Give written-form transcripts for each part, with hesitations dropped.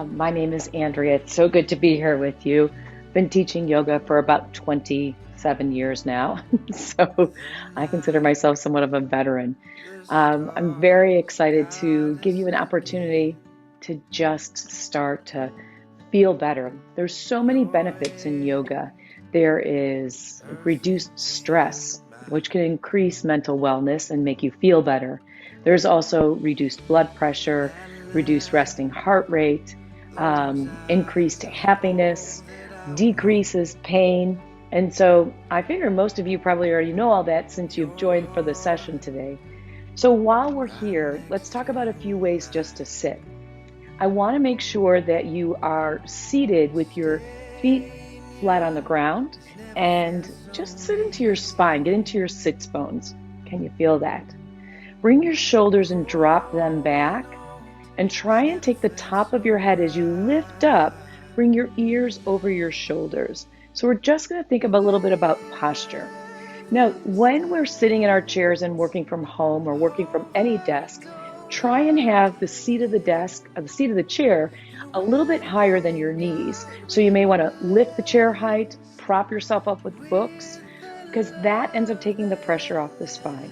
My name is Andrea. It's so good to be here with you. Been teaching yoga for about 27 years now, so I consider myself somewhat of a veteran. I'm very excited to give you an opportunity to just start to feel better. There's so many benefits in yoga. There is reduced stress, which can increase mental wellness and make you feel better. There's also reduced blood pressure, reduced resting heart rate, increased happiness, decreases pain. And so I figure most of you probably already know all that since you've joined for the session today. So while we're here, let's talk about a few ways just to sit. I want to make sure that you are seated with your feet flat on the ground and just sit into your spine, get into your sits bones. Can you feel that? Bring your shoulders and drop them back, and try and take the top of your head as you lift up, bring your ears over your shoulders. So we're just going to think a little bit about posture. Now, when we're sitting in our chairs and working from home or working from any desk, try and have the seat of the desk, or the seat of the chair, a little bit higher than your knees. So you may want to lift the chair height, prop yourself up with books, because that ends up taking the pressure off the spine.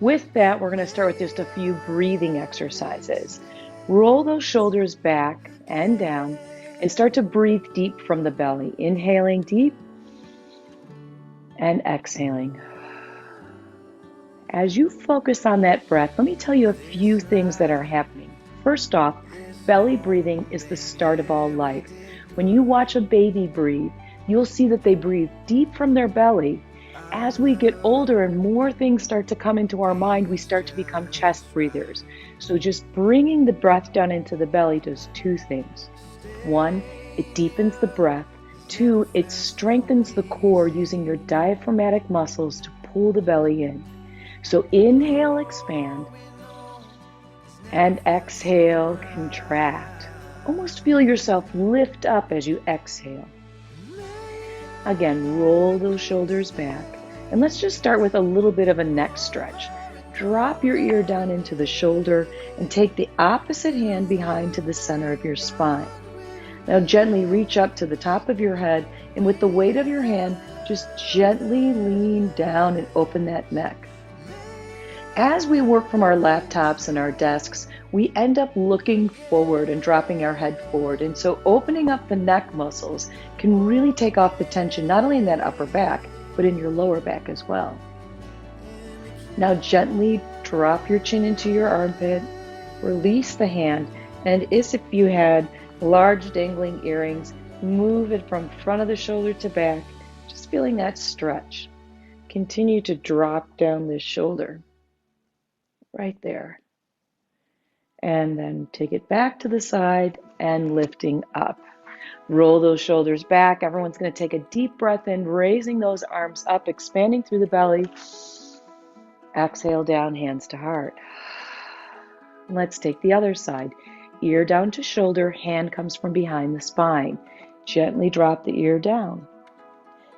With that, we're going to start with just a few breathing exercises. Roll those shoulders back and down and start to breathe deep from the belly. Inhaling deep and exhaling. As you focus on that breath, let me tell you a few things that are happening. First off, belly breathing is the start of all life. When you watch a baby breathe, you'll see that they breathe deep from their belly. As we get older and more things start to come into our mind, we start to become chest breathers. So just bringing the breath down into the belly does two things. One, it deepens the breath. Two, it strengthens the core using your diaphragmatic muscles to pull the belly in. So inhale, expand, and exhale, contract. Almost feel yourself lift up as you exhale. Again, roll those shoulders back. And let's just start with a little bit of a neck stretch. Drop your ear down into the shoulder and take the opposite hand behind to the center of your spine. Now gently reach up to the top of your head, and with the weight of your hand, just gently lean down and open that neck. As we work from our laptops and our desks, we end up looking forward and dropping our head forward. And so opening up the neck muscles can really take off the tension, not only in that upper back, but in your lower back as well. Now gently drop your chin into your armpit, release the hand, and as if you had large dangling earrings, move it from front of the shoulder to back, just feeling that stretch. Continue to drop down this shoulder. Right there. And then take it back to the side and lifting up. Roll those shoulders back. Everyone's going to take a deep breath in, raising those arms up, expanding through the belly. Exhale down, hands to heart. Let's take the other side. Ear down to shoulder, hand comes from behind the spine. Gently drop the ear down.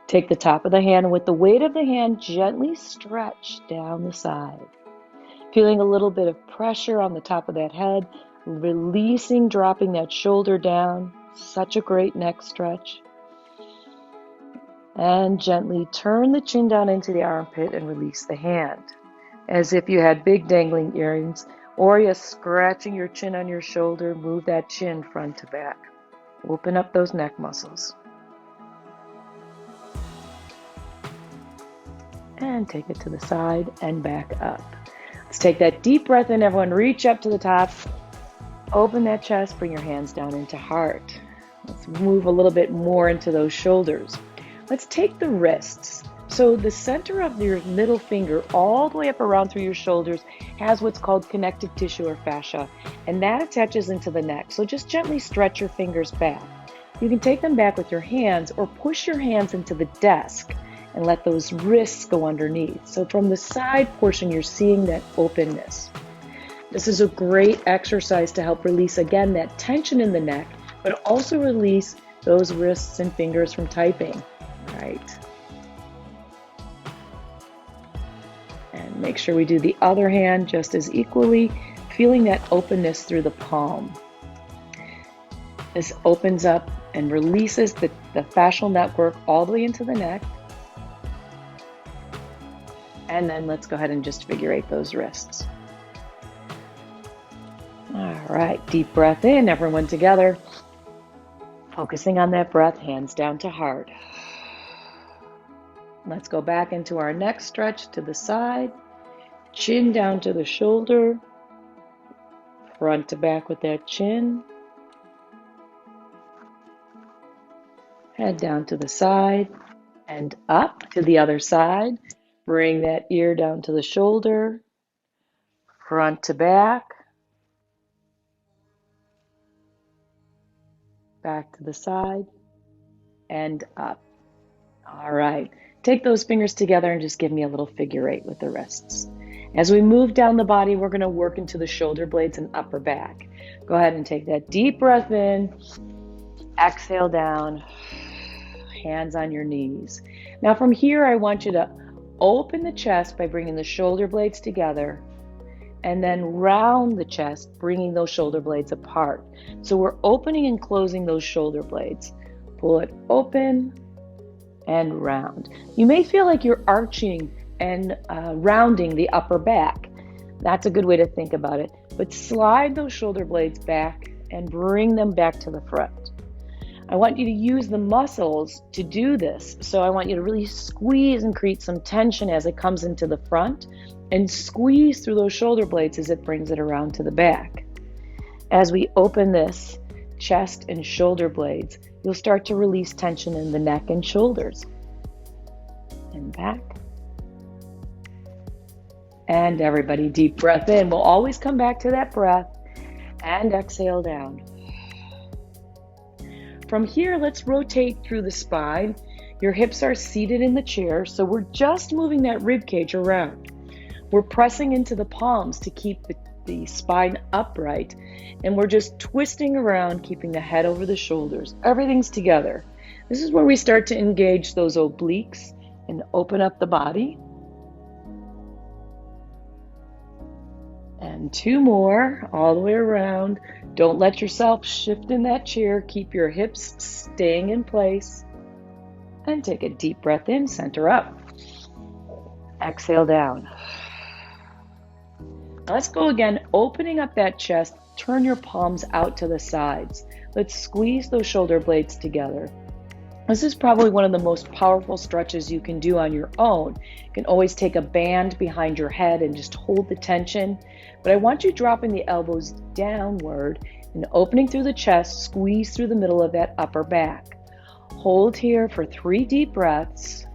Take the top of the hand, and with the weight of the hand, gently stretch down the side. Feeling a little bit of pressure on the top of that head, releasing, dropping that shoulder down. Such a great neck stretch. And gently turn the chin down into the armpit and release the hand. As if you had big dangling earrings, or you're scratching your chin on your shoulder, move that chin front to back. Open up those neck muscles. And take it to the side and back up. Let's take that deep breath in, everyone. Reach up to the top. Open that chest. Bring your hands down into heart. Let's move a little bit more into those shoulders. Let's take the wrists. So the center of your middle finger all the way up around through your shoulders has what's called connective tissue or fascia, and that attaches into the neck. So just gently stretch your fingers back. You can take them back with your hands or push your hands into the desk and let those wrists go underneath. So from the side portion, you're seeing that openness. This is a great exercise to help release, again, that tension in the neck, but also release those wrists and fingers from typing. Right. And make sure we do the other hand just as equally, feeling that openness through the palm. This opens up and releases the fascial network all the way into the neck. And then let's go ahead and just figure eight those wrists. All right, deep breath in, everyone together. Focusing on that breath, hands down to heart. Let's go back into our neck stretch to the side, chin down to the shoulder, front to back with that chin. Head down to the side and up to the other side. Bring that ear down to the shoulder, front to back to the side, and up. All right, take those fingers together and just give me a little figure eight with the wrists. As we move down the body, we're going to work into the shoulder blades and upper back. Go ahead and take that deep breath in, exhale down, hands on your knees. Now from here, I want you to open the chest by bringing the shoulder blades together, and then round the chest, bringing those shoulder blades apart. So we're opening and closing those shoulder blades. Pull it open and round. You may feel like you're arching and rounding the upper back. That's a good way to think about it. But slide those shoulder blades back and bring them back to the front. I want you to use the muscles to do this. So I want you to really squeeze and create some tension as it comes into the front, and squeeze through those shoulder blades as it brings it around to the back. As we open this chest and shoulder blades, you'll start to release tension in the neck and shoulders. And back. And everybody, deep breath in. We'll always come back to that breath and exhale down. From here, let's rotate through the spine. Your hips are seated in the chair, so we're just moving that rib cage around. We're pressing into the palms to keep the spine upright, and we're just twisting around, keeping the head over the shoulders. Everything's together. This is where we start to engage those obliques and open up the body. And two more, all the way around. Don't let yourself shift in that chair. Keep your hips staying in place. And take a deep breath in, center up. Exhale down. Let's go again, opening up that chest. Turn your palms out to the sides. Let's squeeze those shoulder blades together. This is probably one of the most powerful stretches you can do on your own. You can always take a band behind your head and just hold the tension. But I want you dropping the elbows downward and opening through the chest, squeeze through the middle of that upper back. Hold here for 3 deep breaths.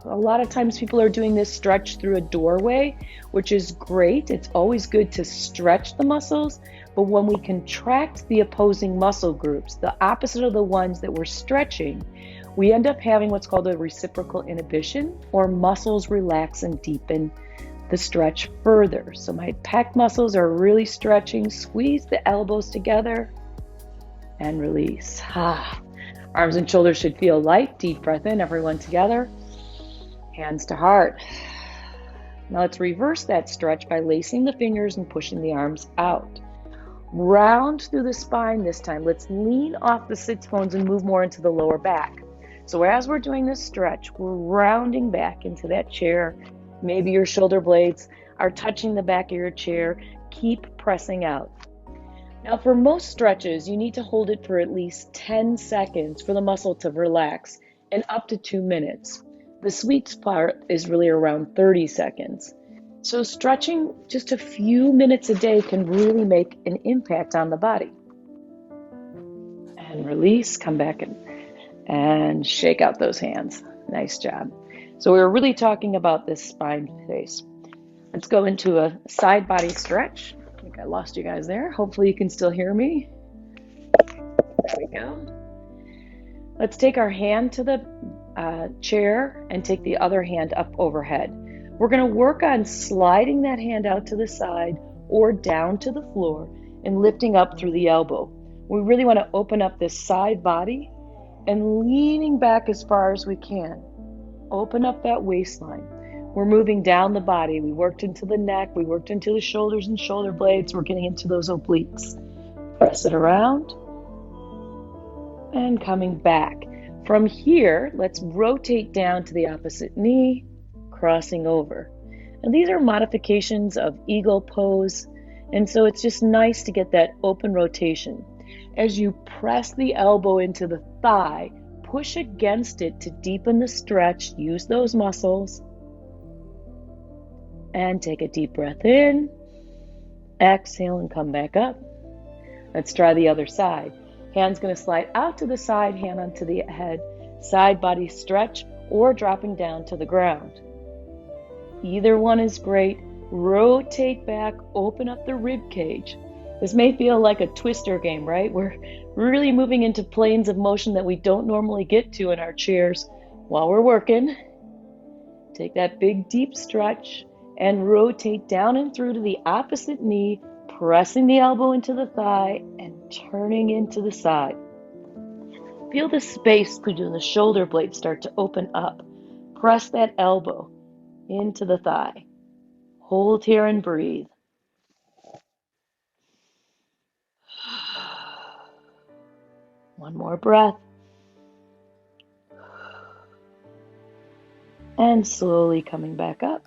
A lot of times people are doing this stretch through a doorway, which is great. It's always good to stretch the muscles, but when we contract the opposing muscle groups, the opposite of the ones that we're stretching, we end up having what's called a reciprocal inhibition, or muscles relax and deepen the stretch further. So my pec muscles are really stretching. Squeeze the elbows together and release. Arms and shoulders should feel light. Deep breath in, everyone together. Hands to heart. Now let's reverse that stretch by lacing the fingers and pushing the arms out. Round through the spine this time. Let's lean off the sits bones and move more into the lower back. So as we're doing this stretch, we're rounding back into that chair. Maybe your shoulder blades are touching the back of your chair. Keep pressing out. Now for most stretches, you need to hold it for at least 10 seconds for the muscle to relax, and up to 2 minutes. The sweet spot is really around 30 seconds. So stretching just a few minutes a day can really make an impact on the body. And release, come back and shake out those hands. Nice job. So we were really talking about this spine space. Let's go into a side body stretch. I think I lost you guys there. Hopefully you can still hear me. There we go. Let's take our hand to the chair and take the other hand up overhead. We're going to work on sliding that hand out to the side or down to the floor and lifting up through the elbow. We really want to open up this side body and leaning back as far as we can. Open up that waistline. We're moving down the body. We worked into the neck. We worked into the shoulders and shoulder blades. We're getting into those obliques. Press it around and coming back. From here, let's rotate down to the opposite knee, crossing over. And these are modifications of eagle pose. And so it's just nice to get that open rotation. As you press the elbow into the thigh, push against it to deepen the stretch. Use those muscles. And take a deep breath in. Exhale and come back up. Let's try the other side. Hand's going to slide out to the side, hand onto the head, side body stretch, or dropping down to the ground. Either one is great. Rotate back, open up the rib cage. This may feel like a twister game, right? We're really moving into planes of motion that we don't normally get to in our chairs while we're working. Take that big deep stretch and rotate down and through to the opposite knee, pressing the elbow into the thigh and turning into the side. Feel the space between the shoulder blades start to open up. Press that elbow into the thigh. Hold here and breathe. One more breath. And slowly coming back up.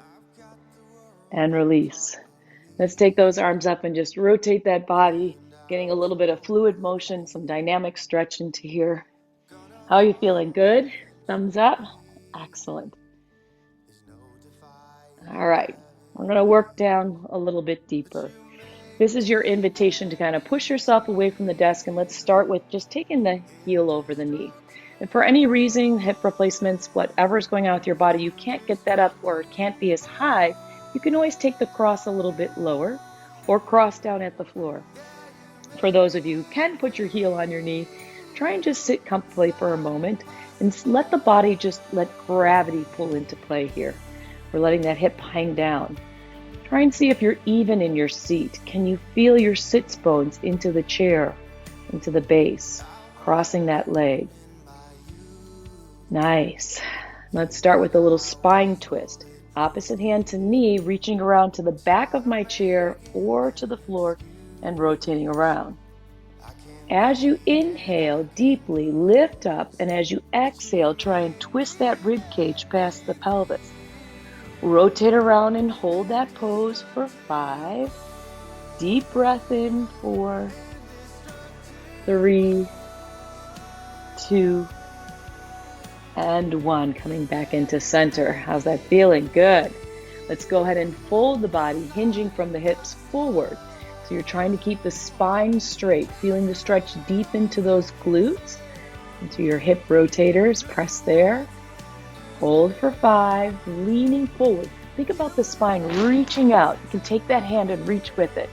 And release. Let's take those arms up and just rotate that body, getting a little bit of fluid motion, some dynamic stretch into here. How are you feeling? Good? Thumbs up? Excellent. All right, we're going to work down a little bit deeper. This is your invitation to kind of push yourself away from the desk, and let's start with just taking the heel over the knee. And for any reason, hip replacements, whatever's going on with your body, you can't get that up or it can't be as high, you can always take the cross a little bit lower or cross down at the floor. For those of you who can put your heel on your knee, try and just sit comfortably for a moment and let the body just let gravity pull into play here. We're letting that hip hang down. Try and see if you're even in your seat. Can you feel your sits bones into the chair, into the base, crossing that leg? Nice. Let's start with a little spine twist. Opposite hand to knee, reaching around to the back of my chair or to the floor and rotating around. As you inhale, deeply lift up, and as you exhale, try and twist that rib cage past the pelvis. Rotate around and hold that pose for 5. Deep breath in, 4, 3, 2, and 1. Coming back into center. How's that feeling? Good. Let's go ahead and fold the body, hinging from the hips forward. So you're trying to keep the spine straight, feeling the stretch deep into those glutes, into your hip rotators. Press there. Hold for 5, leaning forward. Think about the spine reaching out. You can take that hand and reach with it.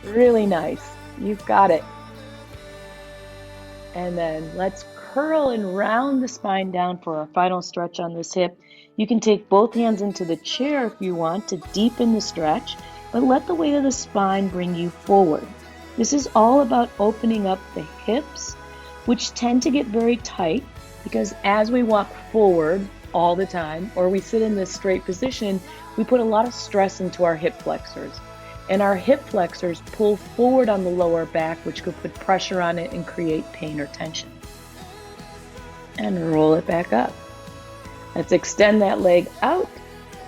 Really nice. You've got it. And then let's curl and round the spine down for our final stretch on this hip. You can take both hands into the chair if you want to deepen the stretch, but let the weight of the spine bring you forward. This is all about opening up the hips, which tend to get very tight because as we walk forward all the time, or we sit in this straight position, we put a lot of stress into our hip flexors. And our hip flexors pull forward on the lower back, which could put pressure on it and create pain or tension. And roll it back up. Let's extend that leg out,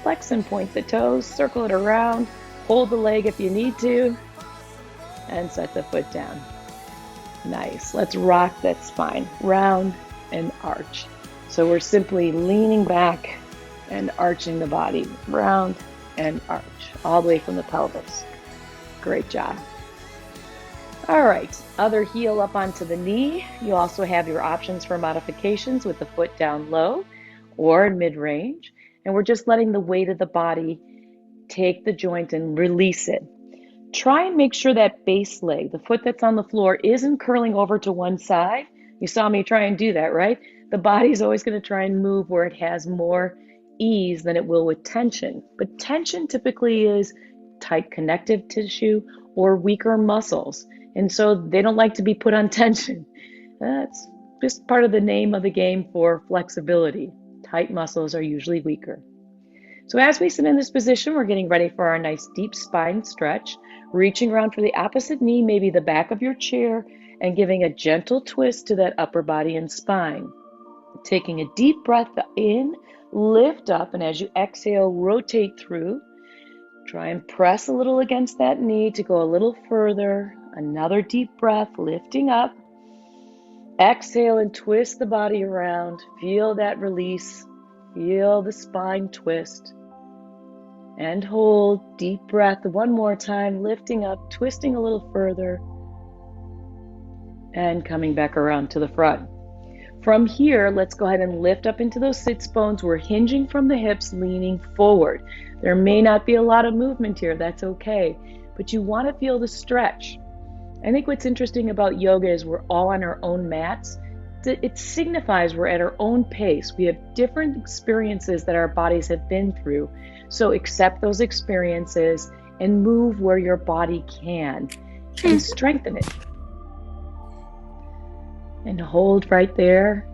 flex and point the toes, circle it around, hold the leg if you need to, and set the foot down. Nice. Let's rock that spine, round and arch. So we're simply leaning back and arching the body, round and arch, all the way from the pelvis. Great job. All right, other heel up onto the knee. You also have your options for modifications with the foot down low or in mid-range. And we're just letting the weight of the body take the joint and release it. Try and make sure that base leg, the foot that's on the floor, isn't curling over to one side. You saw me try and do that, right? The body's always going to try and move where it has more ease than it will with tension. But tension typically is tight connective tissue or weaker muscles. And so they don't like to be put on tension. That's just part of the name of the game for flexibility. Tight muscles are usually weaker. So as we sit in this position, we're getting ready for our nice deep spine stretch, reaching around for the opposite knee, maybe the back of your chair, and giving a gentle twist to that upper body and spine. Taking a deep breath in, lift up, and as you exhale, rotate through. Try and press a little against that knee to go a little further. Another deep breath, lifting up. Exhale and twist the body around. Feel that release. Feel the spine twist. And hold. Deep breath one more time, lifting up, twisting a little further, and coming back around to the front. From here, let's go ahead and lift up into those sits bones. We're hinging from the hips, leaning forward. There may not be a lot of movement here, that's okay, but you want to feel the stretch. I think what's interesting about yoga is we're all on our own mats. It signifies we're at our own pace. We have different experiences that our bodies have been through. So accept those experiences and move where your body can and strengthen it. And hold right there.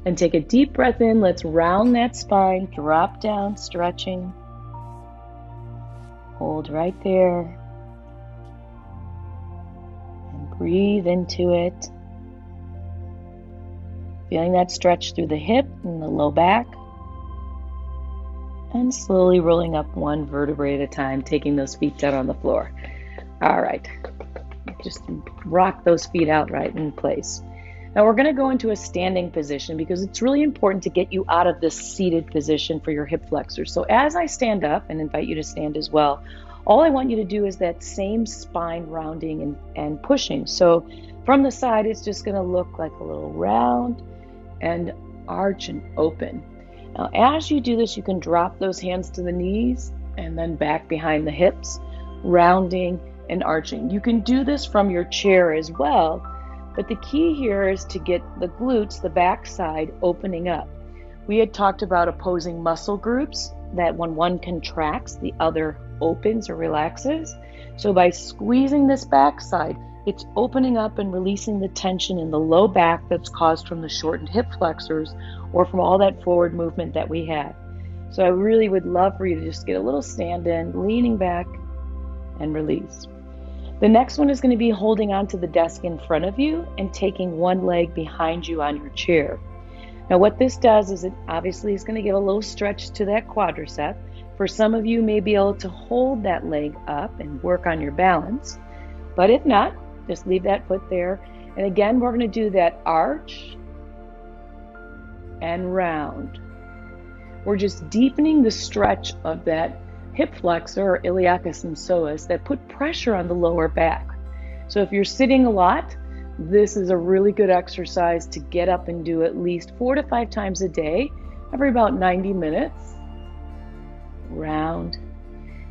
And take a deep breath in. Let's round that spine, drop down, stretching. Hold right there. And breathe into it. Feeling that stretch through the hip and the low back. And slowly rolling up one vertebrae at a time, taking those feet down on the floor. All right. Just rock those feet out right in place. Now we're going to go into a standing position because it's really important to get you out of this seated position for your hip flexors. So as I stand up and invite you to stand as well, all I want you to do is that same spine rounding and pushing. So from the side, it's just going to look like a little round and arch and open. Now as you do this, you can drop those hands to the knees and then back behind the hips, rounding and arching. You can do this from your chair as well, but the key here is to get the glutes, the back side, opening up. We had talked about opposing muscle groups, that when one contracts, the other opens or relaxes. So by squeezing this back side, it's opening up and releasing the tension in the low back that's caused from the shortened hip flexors or from all that forward movement that we had. So I really would love for you to just get a little stand in, leaning back and release. The next one is going to be holding onto the desk in front of you and taking one leg behind you on your chair. Now what this does is it obviously is going to give a little stretch to that quadricep. For some of you may be able to hold that leg up and work on your balance, but if not, just leave that foot there. And again, we're going to do that arch and round. We're just deepening the stretch of that hip flexor or iliacus and psoas that put pressure on the lower back. So if you're sitting a lot, this is a really good exercise to get up and do at least 4 to 5 times a day, every about 90 minutes. Round.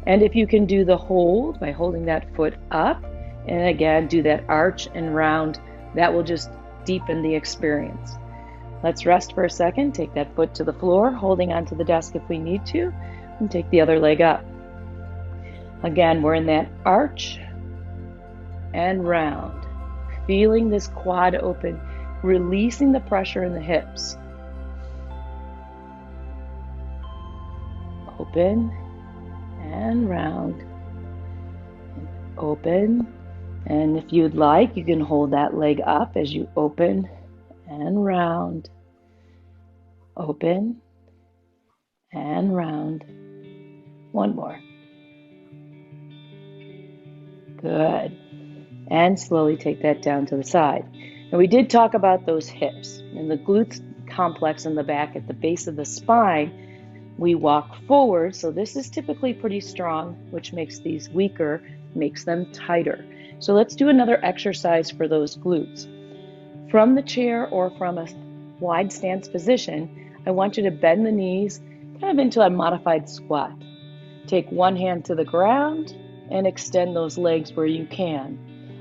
And if you can do the hold by holding that foot up, and again, do that arch and round, that will just deepen the experience. Let's rest for a second, take that foot to the floor, holding onto the desk if we need to, and take the other leg up. Again, we're in that arch and round, feeling this quad open, releasing the pressure in the hips. Open and round, open, and if you'd like, you can hold that leg up as you open and round, open and round. One more. Good. And slowly take that down to the side. Now we did talk about those hips and the glutes complex in the back at the base of the spine. We walk forward, so this is typically pretty strong, which makes these weaker, makes them tighter. So let's do another exercise for those glutes. From the chair or from a wide stance position, I want you to bend the knees kind of into a modified squat. Take one hand to the ground and extend those legs where you can.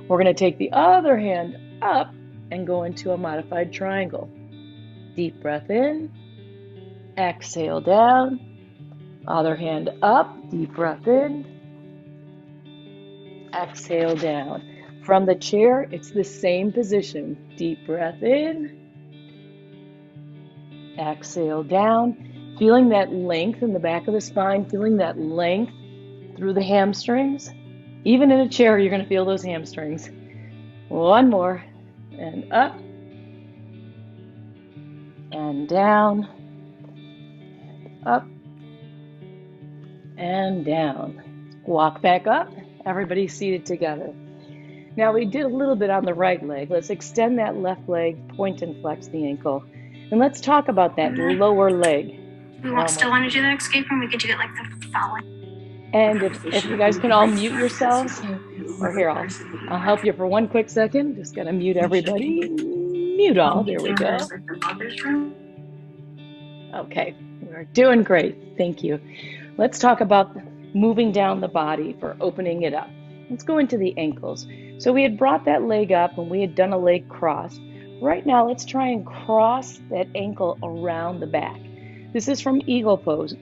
We're going to take the other hand up and go into a modified triangle. Deep breath in, exhale down, other hand up, deep breath in, exhale down. From the chair, it's the same position. Deep breath in, Exhale down, feeling that length in the back of the spine, feeling that length through the hamstrings. Even in a chair, you're going to feel those hamstrings. One more, and up, and down, up, and down. Walk back up, everybody seated together. Now we did a little bit on the right leg. Let's extend that left leg, point and flex the ankle. And let's talk about that lower leg. We still want to do the escape room? We could do it like the following. And if you guys can all mute yourselves, or here, I'll help you for one quick second. Just gotta mute everybody. Mute all, there we go. Okay, we're doing great, thank you. Let's talk about moving down the body for opening it up. Let's go into the ankles. So we had brought that leg up and we had done a leg cross. Right now, let's try and cross that ankle around the back. This is from Eagle Pose.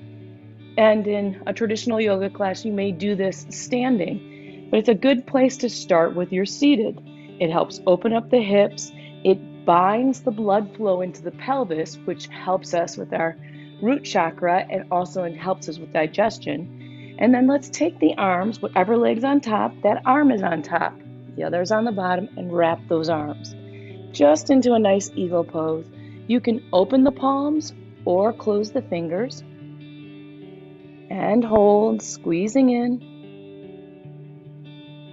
And in a traditional yoga class, you may do this standing, but it's a good place to start with your seated. It helps open up the hips. It binds the blood flow into the pelvis, which helps us with our root chakra and also helps us with digestion. And then let's take the arms, whatever leg's on top, that arm is on top, the other's on the bottom, and wrap those arms just into a nice eagle pose. You can open the palms or close the fingers. And hold, squeezing in.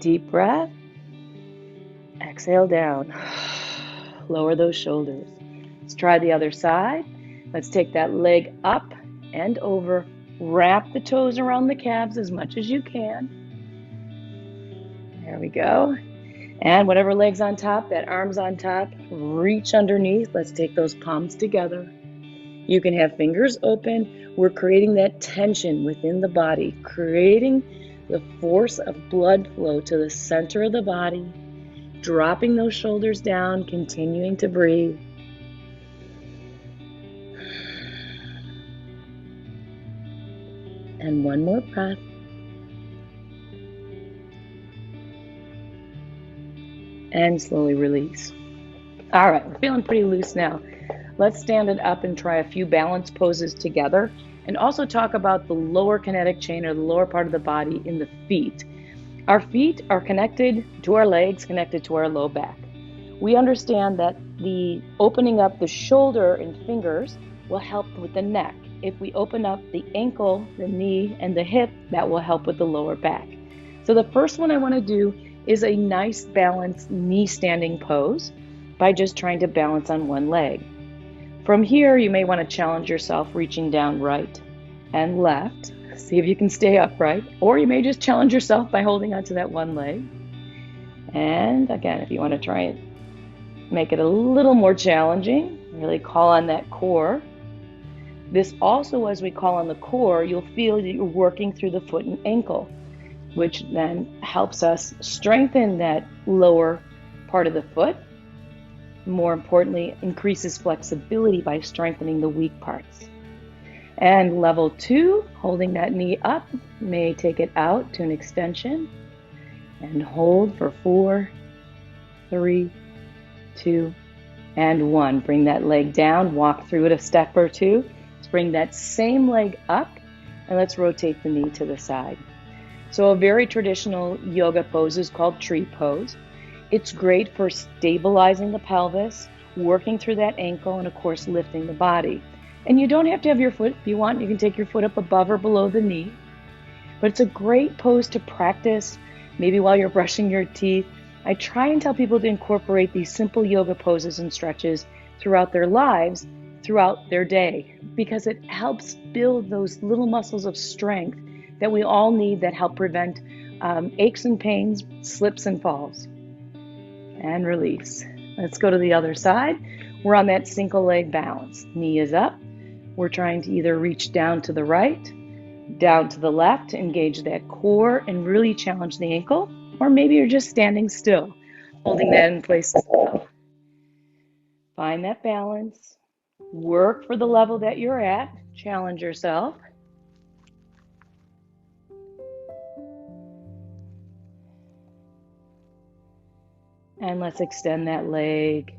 Deep breath. Exhale down. Lower those shoulders. Let's try the other side. Let's take that leg up and over. Wrap the toes around the calves as much as you can. There we go. And whatever leg's on top, that arm's on top, reach underneath. Let's take those palms together. You can have fingers open. We're creating that tension within the body, creating the force of blood flow to the center of the body, dropping those shoulders down, continuing to breathe. And one more breath. And slowly release. All right, we're feeling pretty loose now. Let's stand it up and try a few balance poses together and also talk about the lower kinetic chain or the lower part of the body in the feet. Our feet are connected to our legs, connected to our low back. We understand that the opening up the shoulder and fingers will help with the neck. If we open up the ankle, the knee, and the hip, that will help with the lower back. So the first one I want to do is a nice balanced knee standing pose by just trying to balance on one leg. From here, you may want to challenge yourself reaching down right and left. See if you can stay upright, or you may just challenge yourself by holding onto that one leg. And again, if you want to try and make it a little more challenging, really call on that core. This also, as we call on the core, you'll feel that you're working through the foot and ankle, which then helps us strengthen that lower part of the foot. More importantly, increases flexibility by strengthening the weak parts. And level 2, holding that knee up, may take it out to an extension and hold for 4, 3, 2, and 1. Bring that leg down, walk through it a step or two. Let's bring that same leg up and let's rotate the knee to the side. So a very traditional yoga pose is called tree pose. It's great for stabilizing the pelvis, working through that ankle, and of course lifting the body. And you don't have to have your foot, if you want, you can take your foot up above or below the knee. But it's a great pose to practice, maybe while you're brushing your teeth. I try and tell people to incorporate these simple yoga poses and stretches throughout their lives, throughout their day, because it helps build those little muscles of strength that we all need that help prevent aches and pains, slips and falls. And release. Let's go to the other side. We're on that single leg balance. Knee is up. We're trying to either reach down to the right, down to the left, engage that core and really challenge the ankle, or maybe you're just standing still, holding that in place as well. Find that balance. Work for the level that you're at. Challenge yourself. And let's extend that leg.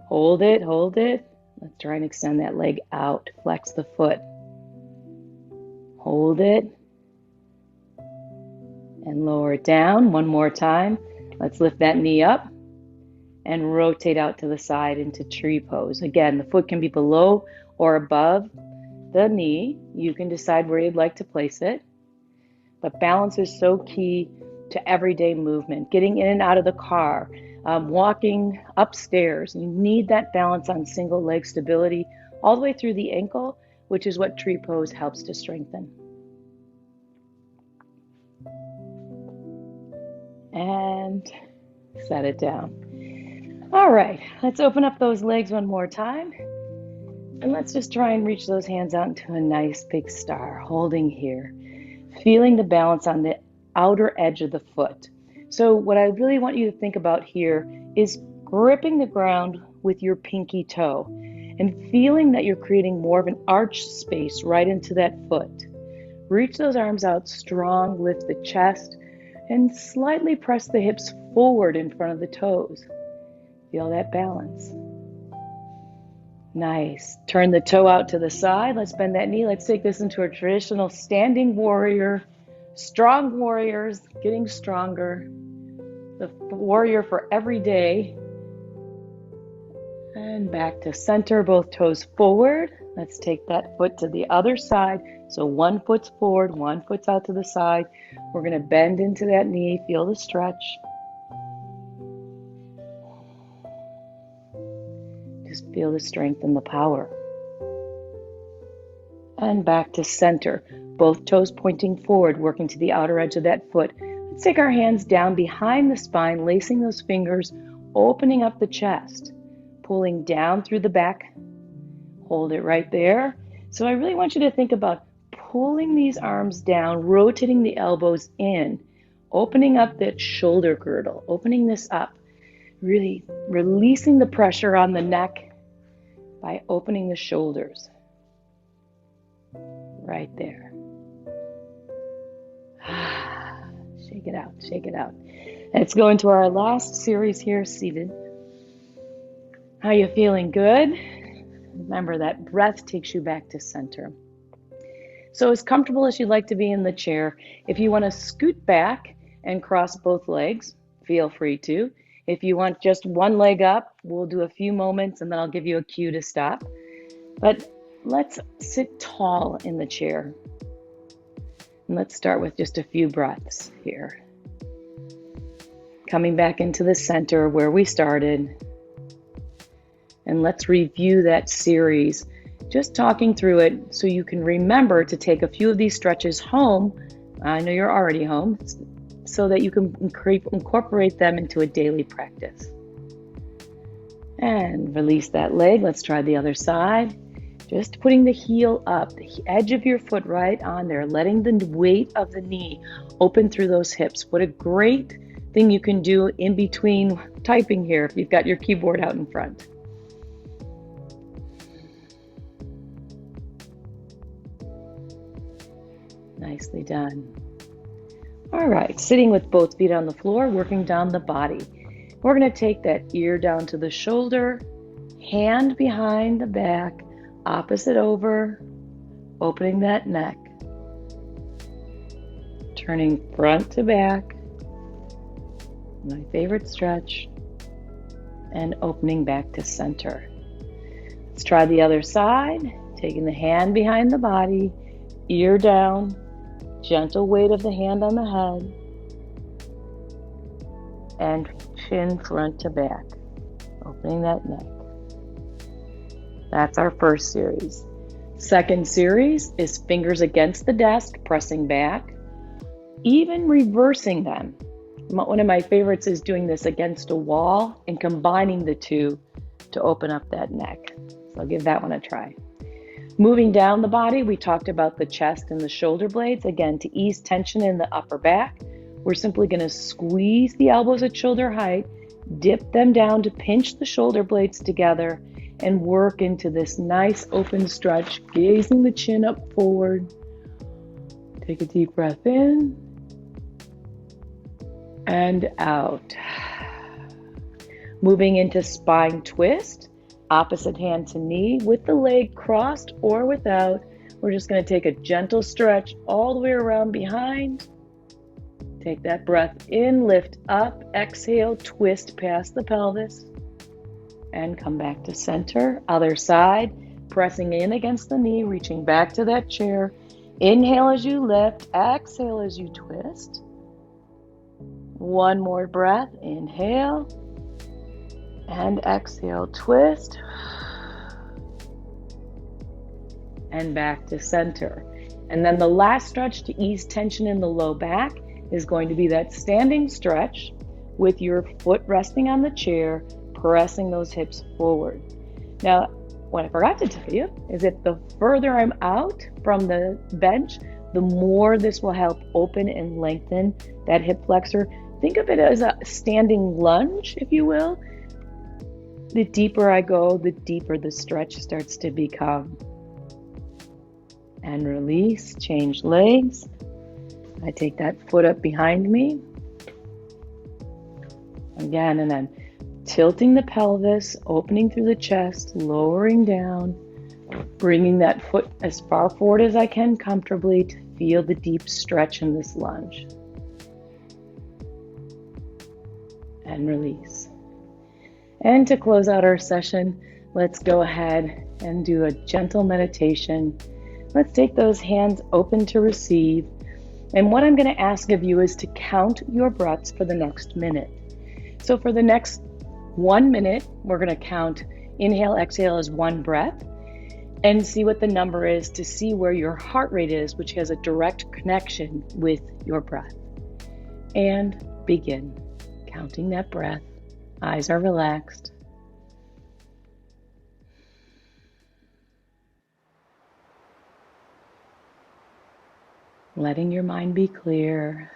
Hold it, hold it. Let's try and extend that leg out. Flex the foot. Hold it. And lower it down. One more time. Let's lift that knee up and rotate out to the side into tree pose. Again, the foot can be below or above the knee. You can decide where you'd like to place it. But balance is so key to everyday movement. Getting in and out of the car, walking upstairs. You need that balance on single leg stability all the way through the ankle, which is what tree pose helps to strengthen. And set it down. All right, let's open up those legs one more time. And let's just try and reach those hands out into a nice big star, holding here. Feeling the balance on the outer edge of the foot. So what I really want you to think about here is gripping the ground with your pinky toe and feeling that you're creating more of an arch space right into that foot. Reach those arms out strong, lift the chest, and slightly press the hips forward in front of the toes. Feel that balance. Nice. Turn the toe out to the side. Let's bend that knee. Let's take this into a traditional standing warrior. Strong warriors, getting stronger. The warrior for every day. And back to center, both toes forward. Let's take that foot to the other side. So one foot's forward, one foot's out to the side. We're going to bend into that knee. Feel the stretch. Just feel the strength and the power. And back to center. Both toes pointing forward, working to the outer edge of that foot. Let's take our hands down behind the spine, lacing those fingers, opening up the chest, pulling down through the back. Hold it right there. So I really want you to think about pulling these arms down, rotating the elbows in, opening up that shoulder girdle, opening this up, really releasing the pressure on the neck by opening the shoulders. Right there. Shake it out, shake it out. Let's go into our last series here, seated. How are you feeling? Good? Remember that breath takes you back to center. So as comfortable as you'd like to be in the chair, if you want to scoot back and cross both legs, feel free to. If you want just one leg up, we'll do a few moments and then I'll give you a cue to stop. But let's sit tall in the chair. And let's start with just a few breaths here. Coming back into the center where we started. And let's review that series, just talking through it so you can remember to take a few of these stretches home. I know you're already home, so that you can incorporate them into a daily practice. And release that leg. Let's try the other side. Just putting the heel up, the edge of your foot right on there, letting the weight of the knee open through those hips. What a great thing you can do in between typing here if you've got your keyboard out in front. Nicely done. All right, sitting with both feet on the floor, working down the body. We're going to take that ear down to the shoulder, hand behind the back, opposite over, opening that neck, turning front to back, my favorite stretch, and opening back to center. Let's try the other side, taking the hand behind the body, ear down, gentle weight of the hand on the head, and chin front to back, opening that neck. That's our first series. Second series is fingers against the desk, pressing back, even reversing them. One of my favorites is doing this against a wall and combining the two to open up that neck. So I'll give that one a try. Moving down the body, we talked about the chest and the shoulder blades. Again, to ease tension in the upper back, we're simply going to squeeze the elbows at shoulder height, dip them down to pinch the shoulder blades together, and work into this nice open stretch, gazing the chin up forward. Take a deep breath in and out. Moving into spine twist. Opposite hand to knee with the leg crossed or without. We're just going to take a gentle stretch all the way around behind. Take that breath in, lift up, exhale, twist past the pelvis, and come back to center. Other side, pressing in against the knee, reaching back to that chair. Inhale as you lift, exhale as you twist. One more breath, inhale, and exhale, twist, and back to center. And then the last stretch to ease tension in the low back is going to be that standing stretch with your foot resting on the chair, pressing those hips forward. Now, what I forgot to tell you is that the further I'm out from the bench, the more this will help open and lengthen that hip flexor. Think of it as a standing lunge, if you will. The deeper I go, the deeper the stretch starts to become. And release, change legs. I take that foot up behind me. Again, and then tilting the pelvis, opening through the chest, lowering down, bringing that foot as far forward as I can comfortably to feel the deep stretch in this lunge. And release. And to close out our session, let's go ahead and do a gentle meditation. Let's take those hands open to receive. And what I'm going to ask of you is to count your breaths for the next minute. So for the next 1 minute, we're going to count inhale, exhale as one breath and see what the number is to see where your heart rate is, which has a direct connection with your breath. And begin counting that breath. Eyes are relaxed. Letting your mind be clear.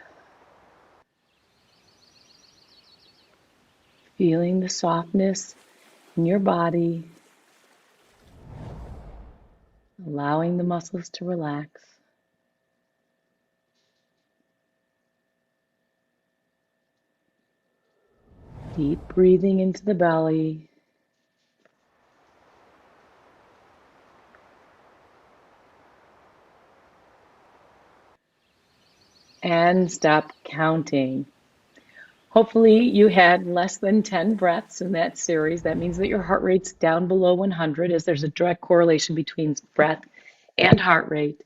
Feeling the softness in your body. Allowing the muscles to relax. Deep breathing into the belly. And stop counting. Hopefully you had less than 10 breaths in that series. That means that your heart rate's down below 100, as there's a direct correlation between breath and heart rate.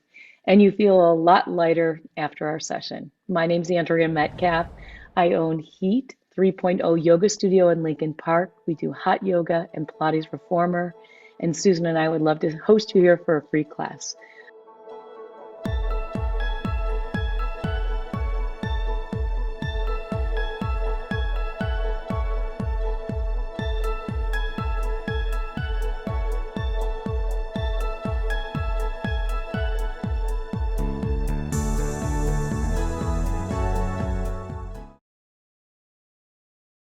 And you feel a lot lighter after our session. My name's Andrea Metcalf. I own Heat 3.0 Yoga Studio in Lincoln Park. We do hot yoga and Pilates reformer. And Susan and I would love to host you here for a free class.